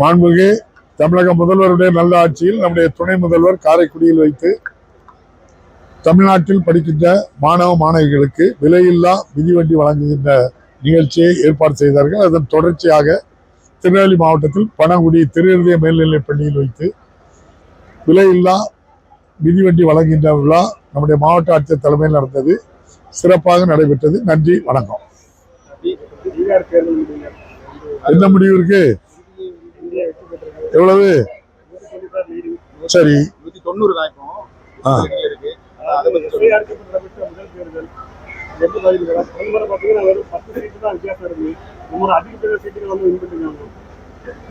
மாண்புமிகு தமிழக முதல்வருடைய நல்ல ஆட்சியில் நம்முடைய துணை முதல்வர் காரைக்குடியில் வைத்து தமிழ்நாட்டில் படிக்கின்ற மாணவ மாணவிகளுக்கு விலையில்லா மிதிவண்டி வழங்குகின்ற நிகழ்ச்சியை ஏற்பாடு செய்தார்கள். அதன் தொடர்ச்சியாக திருநெல்வேலி மாவட்டத்தில் பனங்குடி திருஹிருதய மேல்நிலைப் பள்ளியில் வைத்து விலையில்லா மிதிவண்டி வழங்குகின்ற விழா நம்முடைய மாவட்ட ஆட்சியர் தலைமையில் நடந்தது. சிறப்பாக நடைபெற்றது. நன்றி, வணக்கம். என்ன முடிவு இருக்கு? எவ்வளவு? சரி,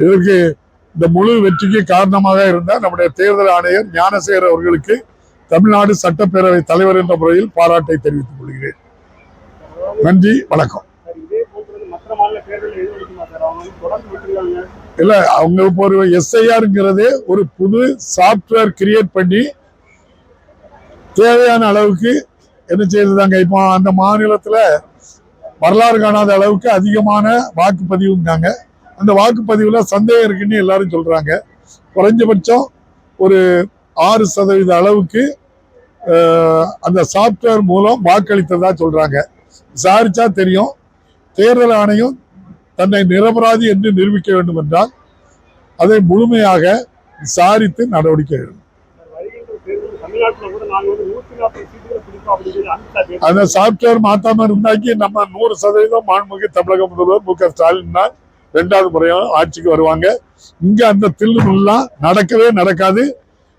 இதற்கு இந்த முழு வெற்றிக்கு காரணமாக இருந்த நம்முடைய தேர்தல் ஆணையர் ஞானசேகர் அவர்களுக்கு தமிழ்நாடு சட்டப்பேரவை தலைவர் என்ற முறையில் பாராட்டை தெரிவித்துக் கொள்கிறேன். நன்றி, வணக்கம். இல்ல, அவங்க ஒரு எஸ்ஐஆர்ங்கிறதே ஒரு புது சாப்ட்வேர் கிரியேட் பண்ணி தேவையான அளவுக்கு என்ன செய்யறதாங்க. இப்போ அந்த மாநிலத்துல வரலாறு காணாத அளவுக்கு அதிகமான வாக்குப்பதிவுங்காங்க. அந்த வாக்குப்பதிவுல சந்தேகம் இருக்குன்னு எல்லாரும் சொல்றாங்க. குறைஞ்சபட்சம் ஒரு 6% அளவுக்கு அந்த சாப்ட்வேர் மூலம் வாக்களித்ததா சொல்றாங்க. விசாரிச்சா தெரியும். தேர்தல் ஆணையம் தன்னை நிரபராதி என்று நிரூபிக்க வேண்டும் என்றால் அதை முழுமையாக விசாரித்து நடவடிக்கை எடுக்கும். அந்த சாப்ட்வேர் மாத்தாம இருந்தாக்கி நம்ம 100% மாண்புமிகு தமிழக முதல்வர் மு க ஸ்டாலின் தான் 2வது முறையும் ஆட்சிக்கு வருவாங்க. இங்க அந்த தில்லுமுல்லாம் நடக்கவே நடக்காது.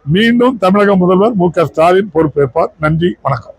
மீண்டும் தமிழக முதல்வர் மு க ஸ்டாலின் பொறுப்பேற்பார். நன்றி, வணக்கம்.